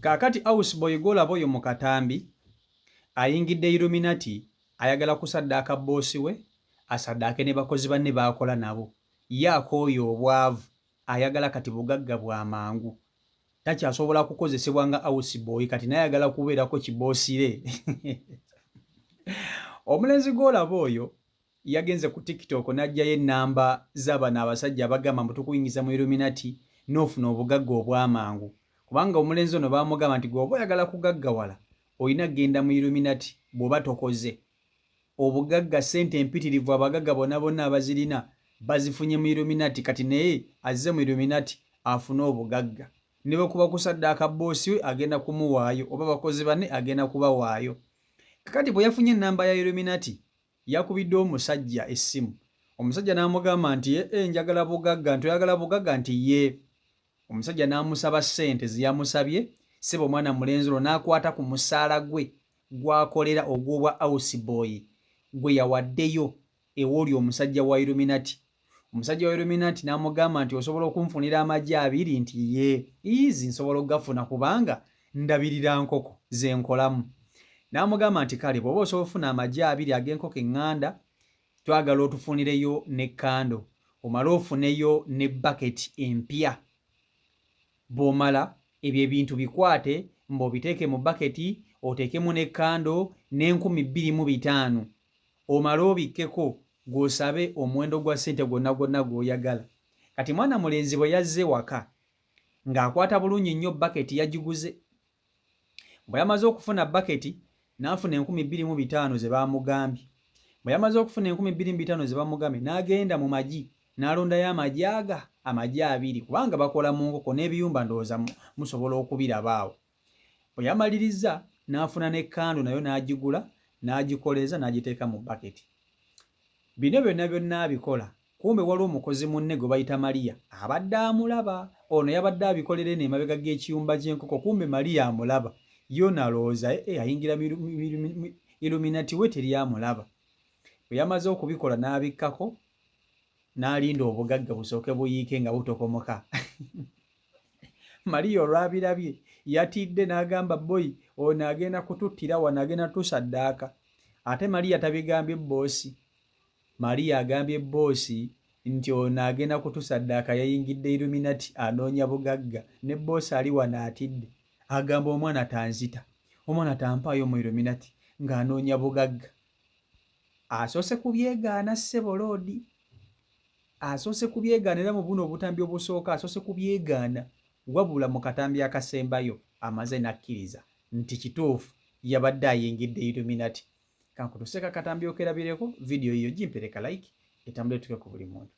Kakati houseboy golaba oyo mu katambi ayingidde Illuminati ayagala kusaddaaka boosi we asaddaake ne bakozi banne baakola nabo ye akooyo obwavu ayagala kati bugagga bwa mangu takyasobola kukozesebwa nga houseboy kati nayagala kubeerako kiboosire. Omulenzi golaba oyo yagenze ku TikTok n'ajjayo ennamba z'abano abasajja abagamba mbu tukuyingiza mu Illuminati n'ofuna obugagga obw'amangu. Kubanga omulenzi ono baamugamba nti gwe oba oyagala kugaggawala olina genda mu Illuminati bw'oba tokoze. Obugagga ssente empitirivu abagagga bonna bonna abazirina bazifunye mu Illuminati kati naye azze mu Illuminati afune obugagga. Ne bwe kuba kusaddaaka boosi we agenda kumuwaayo oba bakozi banne agenda kubawaayo. Kakati bwe yafunye ennamba ya Illuminati yakubidde omusajja essimu. Omusajja n'amugamba nti njagala bugagga, ntoyagala bugagga nti ye. Omusajja n'amusaba ssente ze yamusabye, ssebo mwana mulenzi olwo n'akwata ku musaala gwe gw'akolera ogw'obwa houseboy gwe yawaddeyo ew'oli omusajja wa Illuminati. Omusajja wa Illuminati n'amugamba nti osobola okunfunira amagye 2 nti ye easy nsobola okugafuna kubanga ndabirira nkoko ze nkolamu. N'amugamba nti kale bw'oba osobola okufuna amagye 2 ag'enkoko eŋŋanda twagala otufunireyo ne kando omale ofuneyo ne bucket empya. Bw'omala ebyo ebintu bikwate mb'obiteeke mu baketi oteekemu ne kando n'25,000 omale obikkeko gw'osabe omuwendo gwa ssente gwonna gwonna gw'oyagala. Kati mwana mulenzi bwe yazze waka ng'akwata bulungi nnyo baketi yagiguze. Bwe yamaze okufuna baketi n'afuna 25,000 ze baamugambye. Bwe yamaze okufuna 25,000 ze baamugambye n'agenda mu magi n'alondayo amagye 2 kubanga bakola mu nkoko n'ebiyumba ndowooza musobola okubirabaawo. Bwe yamaliriza n'afuna ne kando nayo n'agigula n'agikoleza n'agiteeka mu baketi. Bino byonna byonna abikola kumbe waliwo omukozi munne gwe bayita Maria abadde amulaba. Ono yabadde abikolera eno emabega g'ekiyumba ky'enkoko kumbe Maria amulaba yo nalowooza ayingira Illuminati we teri amulaba. Bwe yamaze okubikola n'abikkako n'alinda obugagga busooke buyiike nga butokomoka. Maria olwabirabye yatidde n'agamba boy ono agenda kututtira wano agenda tusaddaaka. Ate Maria tabigambye boosi. Maria agambye boosi nti ono agenda kutusaddaaka yayingidde Illuminati anoonya bugagga ne boosi ali wano atidde agamba omwana tanzita omwana tampaayo mu Illuminati ng'anoonya bugagga. Asoose kubyegaana sseboloodi. Asoose kubyegaana era mu buno obutambi obusooka asoose kubyegaana wabula mu katambi akasembayo amaze n'akkiriza nti kituufu yabadde ayingidde Illuminati. Kankutuseka katambi okerabireko video iyo gimpereka like etambule tuke ku buli muntu.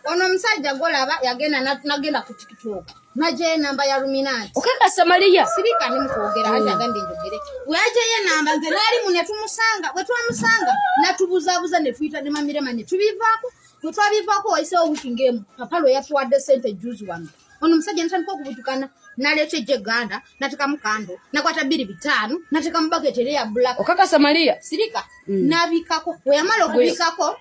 Ono omusajja golaba yagenda nagenda ku TikTok naje namba ya Illuminati. Okakasa Maria sirika ni mukwogera ati agambe njogere waje ye namba nze nali mu ne tumusanga bwe twamusanga natubuzabuza ne twita ne mamirema ne tubivaako tutwabivaako wayisewo wiki ngemu papalo yatuwadde sente juzi wano. Ono omusajja ntandika okubutukana naleeta ejjeganda nateka mukando nakwata 2 nateka mu bucket ya black. Okakasa Maria sirika nabikako we yamala okubikako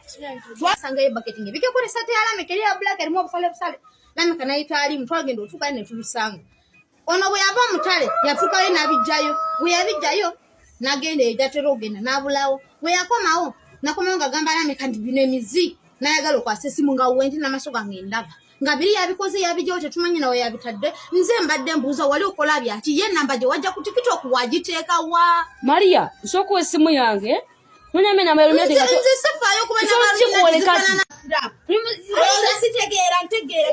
twasanga ye bucket nge bike kore sate alame keri ya black erimu obufale busale nami kana itali mutwagenda otuka ne tubisanga. Ono bwe yava mutale yatukayo nabijjayo we yabijjayo nagenda ejatero ogenda nabulawo we yakomawo nakomawo ngagamba nami kandi bino emizi nayagala okwasa essimu nga wendi n'amaaso gange ndaba nga biri yabikoze yabijjawo tetumanyi nawe yabitadde nze mbadde mbuuza wali okola byaki ye namba gye wajja ku TikTok wagiteeka wa. Maria nsooka essimu yange munyame na Illuminati nze sefaayo kuba na sitegeera ntegeera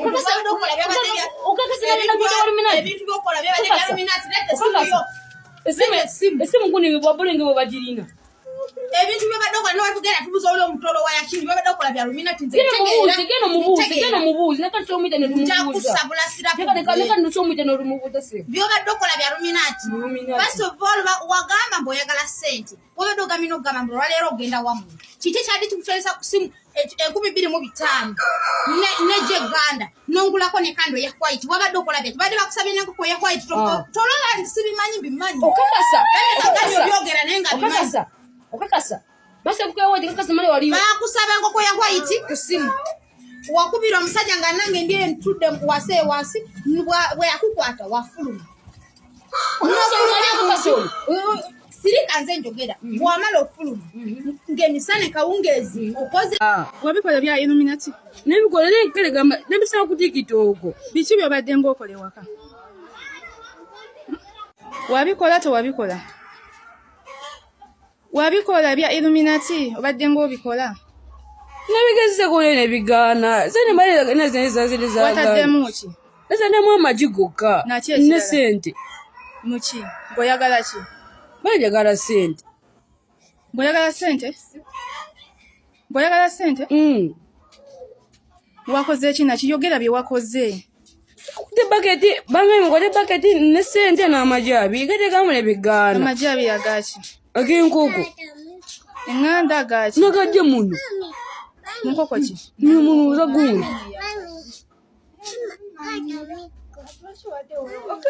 ebintu byokola byabadde Illuminati essimu nkuni bwabulingi bwe bagirina ebintu byabadde okola n'watugenda tubuza oli omutolo wa yakindi byabadde okola bya Illuminati nze geno mubuuzi neka tusomwite ne tumubuuza njakusabula sirapu neka tusomwite ne tumubuuza se byabadde okola bya Illuminati. First of all wagamba mboyagala sente wabadde ogamina okugamba mbu olwaleero ogenda wamu kiki kyali kikusolesa ku simu 25,000 nejjeganda nongulako ne kando ya white wabadde okola bya badde bakusabye n'enkoko ya white tolola nti sibimanyi bimanyi byogera naye nga bimanyi. Okakasa basi kukewa kakasa Maria wali bakusaba enkoko ya white ku simu wakubira omusajja nga nange ndiye ntudde wase wansi bwe yakukwata wafuluma sirika nze njogera bw'amala okufuluma ng'emisana kawungeezi okoze wabikola bya Illuminati nebikola nekelegamba nebisaba ku TikTok biki byobadde ng'okola ewaka wabikola tewabikola wabikola bya Illuminati obadde ng'obikola nebigezise kole nebigaana zene mbalira nezene zaziriza wataddemu ki ezanemu amagi gokka ne sente muki ng'oyagala ki banjagala sente ng'oyagala sente ng'oyagala sente wakoze ki nakiyogera bye wakoze de baketi bangaye ngode baketi ne sente n'amagi abiri gade gamu nebigaana amagi abiri agaki ag'enkoko eŋŋanda agaki nakajje muno munkoko ki nimunuuza gundi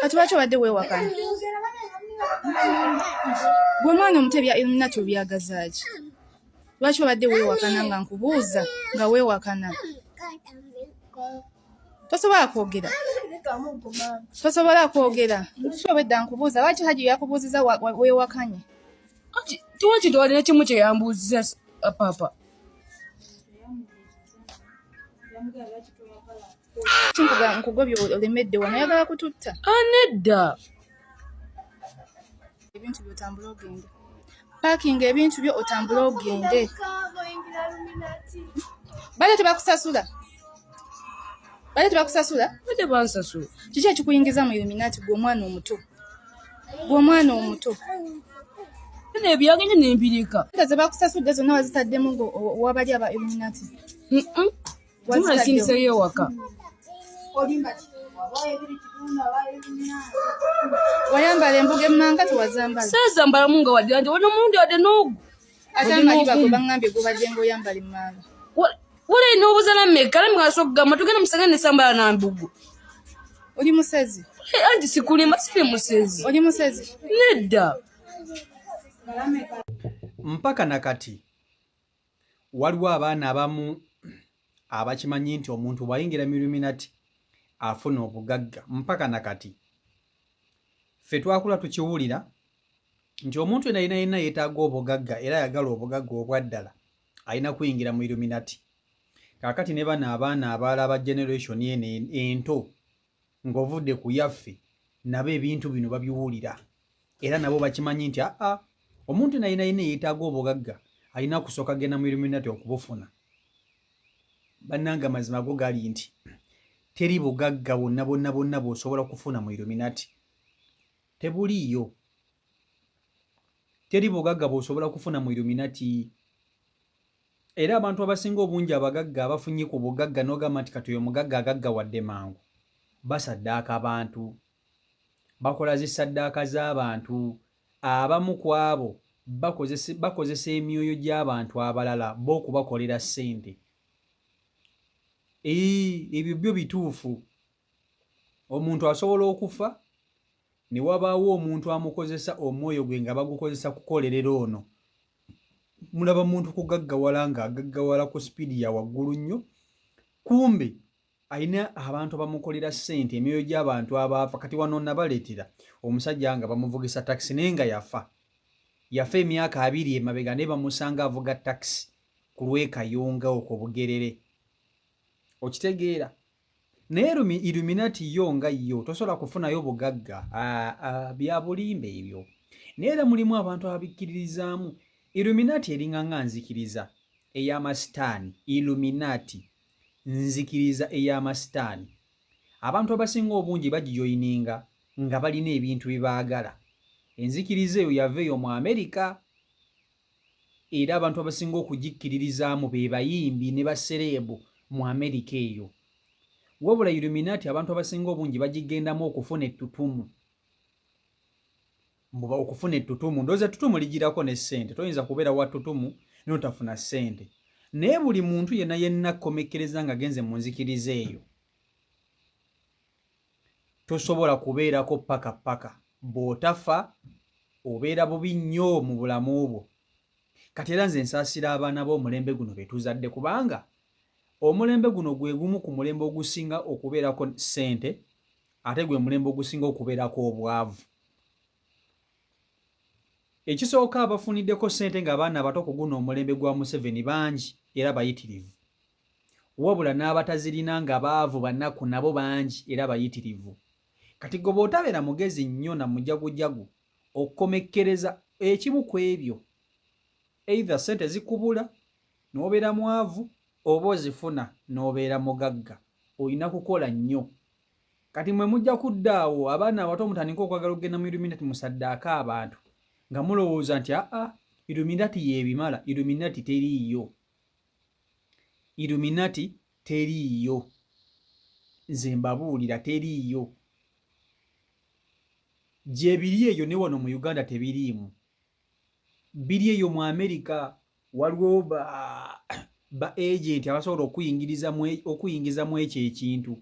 kati lwaki obadde weewakana gwe mwana omuto ebya Illuminati obyagaza ki lwaki obadde weewakana nga nkubuuza nga weewakana tosobola kwogera tusobedda nkubuuza lwaki haji yakubuuziza weewakanye tiwakitwalira kimu kyeyambuuziza papa nkugobye olemedde wano oyagala kututta anedda ebintu byotambula ogende paakinga ebintu byo otambula ogende bale tebakusasula bade bansasula kiki ekikuyingiza mu Illuminati gw'omwana omuto ene ebyaganye nempirika ente ze bakusasudde zonna wazitaddemu wabali aba Illuminati zimulesindiseyo ewaka wayambala embuga emmanga tewazambala saazambalamu nga wadde anje wano mulundi wadde n'ogu ate amanyi bagwe baŋŋambye gobadde ng'oyambala emmanga wala ina obuzala mmeka lami gaso okugamba tugenda musanga nesambala nambugu oli musezi anti sikulima siri musezi oli musezi nedda mpaka nakati waliwo abaana abamu abakimanyi nti omuntu bw'ayingira mu Illuminati afuna obugagga mpaka nakati ffe twakula tukiwulira nti omuntu yenna yeetaaga obugagga era ayagala obugagga obwaddala alina kuyingira mu Illuminati. Kaakati ne bano abaana abaala aba generation eno ento ng'ovudde ku yaffe nabo ebintu bino babiwulira era nabo bakimanyi nti omuntu yenna yeetaaga obugagga alina kusooka genda mu Illuminati okubufuna. Bannanga mazima go gali nti teri bugagga bonna bw'osobola kufuna mu Illuminati. Tebuliiyo. Teri bugagga bw'osobola kufuna mu Illuminati. Era abantu abasinga obungi abagagga abafunye ku bugagga n'ogamba nti kati oyo mugagga agaggawadde mangu basaddaaka abantu, bakola zisaddaaka z'abantu. Abamu ku abo bakozesa emyoyo gy'abantu abalala b'okubakolera ssente. Ebyo byo bituufu. Omuntu asobola okufa ne wabaawo omuntu amukozesa omwoyo gwe nga bagukozesa kukolerera ono. Mulaba muntu kugaggawala ng'agaggawala ku sipiidi ya waggulu nnyo, kumbe alina abantu bamukolera ssente, emyoyo gy'abantu abaafa. Kati wano nabaleetera omusajja nga bamuvugisa takisi naye nga yafa emyaka 2 emabega ne bamusanga avuga takisi ku lw'ekayunga okwo Bugerere. Okitegeera? Naye Illuminati yo nga yo tosobola kufunayo bugagga bya bulimba ebyo. Naye era mulimu abantu ababikkiririzaamu. Illuminati eringa nzikiriza ey'amasitaani. Illuminati nzikiriza ey'amasitaani. Abantu abasinga obungi bagijoyininga nga balina ebintu byebaagala. Enzikiriza eyo yava eyo mu Amerika. Era abantu abasinga okugikkiririzaamu be bayimbi ne basereebu mu Amerika eyo. Wabula Illuminati abantu abasinga obungi bagigendamu okufuna ettutumu. Okufuna ettutumu ndowooza ettutumu ligirako ne ssente. Toyinza kubeera wa ttutumu n'otafuna ssente. Naye buli muntu yenna akkomekkereza nga genze mu nzikiriza eyo tosobola kubeerako paka. Bw'otafa obeera bubi nnyo mu bulamu bwo. Kati era nze nsaasira abaana b'omulembe guno be tuzadde, kubanga omulembe guno gwe gumu ku mulembe ogusinga okubeerako ssente ate gwe mulembe ogusinga okubeerako obwavu. ekisooka abafuniddeko ssente ng'abaana abato ku guno omulembe gwa Museveni bangi era bayitirivu, wabula n'abatazirina nga baavu bannaku nabo bangi era bayitirivu. Kati gwe bw'otabeera mugezi nnyo na mujagujagu okukomekkereza ekimu ku ebyo, either ssente zikubula n'obeera mwavu oba ozifuna n'obeera mugagga, olina kukola nnyo. Kati mwe mujja kuddaawo abaana abato mutandika okwagala okugenda mu Illuminati musaddaaka abantu nga mulowooza nti Illuminati y'ebimala. Illuminati teriiyo. Illuminati teriiyo. Nze mbabuulira teriiyo. Gye biri eyo ne wano mu Uganda tebiriimu. Biri eyo mu Amerika waliwo ba agent abasobola okuyingizamu ekyo ekintu.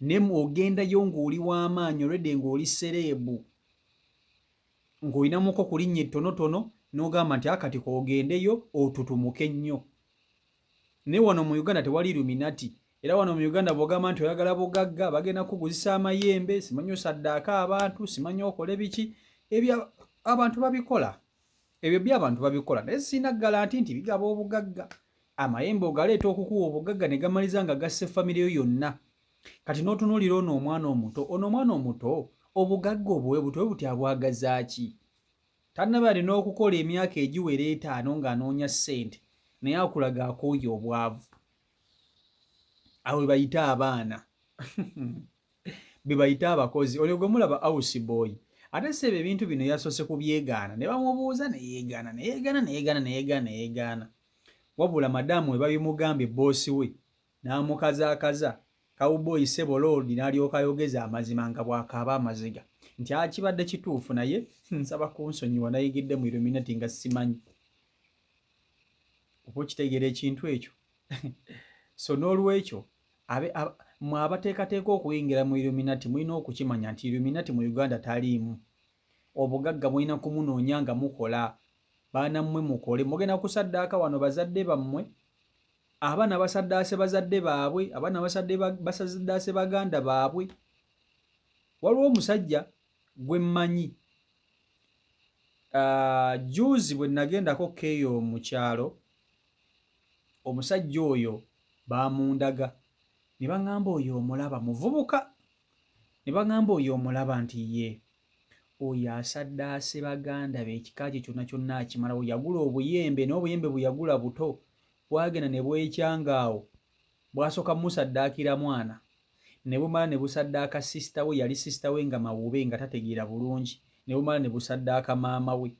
Ne ogendayo ng'oli w'amaanyi olwedde ng'oli sereebu, ng'olinamuko ku linnya ettonotono n'ogamba nti akati k'ogendeyo otutumuke nnyo. Ne wano mu Uganda tewali Illuminati. Era wano mu Uganda bw'ogamba nti oyagala bugagga bagenda kuguzisa amayembe, simanyi osaddaaka abantu, simanyi okole biki. Ebyo abantu babikola. Ebyo by'abantu babikola. Naye sirina garanti nti bigaba obugagga. Amayembe ogaleeta okukuwa obugagga ne gamaliza nga gasse famire yo yonna. Kati n'otunuulira ono omwana omuto obugagga obuwe buti abwagazaaki. Tannaba alina okukola emyaka egiwera 5 ng'anoonya ssente naye akulaga akooye obwavu. Awo be bayita abaana be bayita abakozi. Olyo gwe mulaba house boy. Ate sebe ebintu bino yasoose kubyegaana ne bamubuuza neyeegaana. Wabula madamu we babimugambye boosi we n'amukazaakaza. Cowboy Sebo Lord n'alyoka ayogeza amazima nga bw'akaaba amaziga nti akibadde kituufu naye nsaba kunsonyiwa nayigidde mu Illuminati nga simanyi. Oba okitegeera ekintu ekyo? So n'olwekyo mwe abateekateeka okuyingira mu Illuminati mulina okukimanya nti Illuminati mu Uganda taliimu. Obugagga mulina kumunoonya nga mukola. Baana mmwe mukole. Mugenda kusaddaaka wano bazadde bammwe, abaana basaddaase bazadde baabwe, abaana basaddaase baganda baabwe. Waliwo omusajja gwe mmanyi, juuzi bwe nagendako keeyo mu kyalo, omusajja oyo baamundaga ne baŋŋamba oyo omulaba muvubuka, ne baŋŋamba oyo omulaba nti ye oyo asaddaase baganda be ekika kye kyonna kyonna akimalawo. Yagula obuyembe n'obuyembe bwe yagula buto bwagenda ne bwekyanga awo bwasooka musaddaakira mwana ne bumala ne busaddaaka sisita we, yali sisita we nga mawube nga tategeera bulungi, ne bumala ne busaddaaka maama we.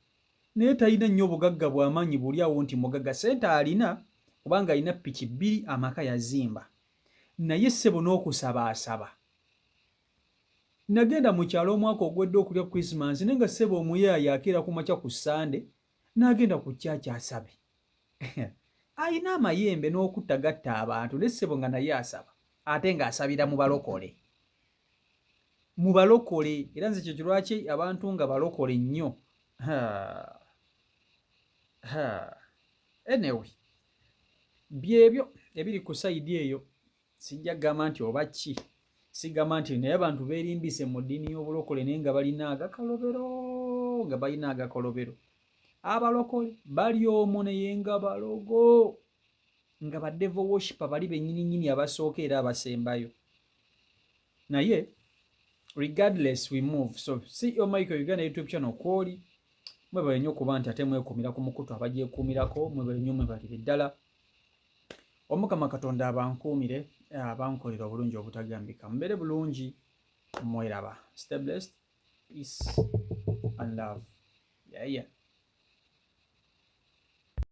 Naye talina nnyo obugagga bw'amaanyi buli awo nti mugagga. Ssente alina kubanga alina ppiki 2 amaka yazimba, naye ssebo n'okusabaasaba. Nagenda mu kyalo omwaka ogwedde okulya Christmas naye nga ssebo omuyaayi akeera ku makya ku Sande n'agenda ku kyaki asabe. Alina amayembe n'okuttagatta abantu ne ssebo nga naye asaba ate ng'asabira mu balokole. Era nze kyo lwaki abantu nga balokole nnyo. Anyway, byebyo ebiri ku sayidi eyo. Sijja gamba nti oba ki, sigamba nti naye abantu beerimbise mu ddiini y'obulokole naye nga balina agakolobero, abalokole bali omwo naye nga balogo, nga ba devil worshiper bali bennyini abasooka era abasembayo. Naye regardless we move. So CEO Michael Uganda YouTube channel kwoli mwebale nnyo okuba nti ate mwekumira ku mukutu abagyekuumirako. Mwebale nnyo, mwebalire ddala. Omukama Katonda abankuumire, abankolera obulungi obutagambika. Mbeere bulungi, mweraba. Stay blessed. Peace and love. Yeah.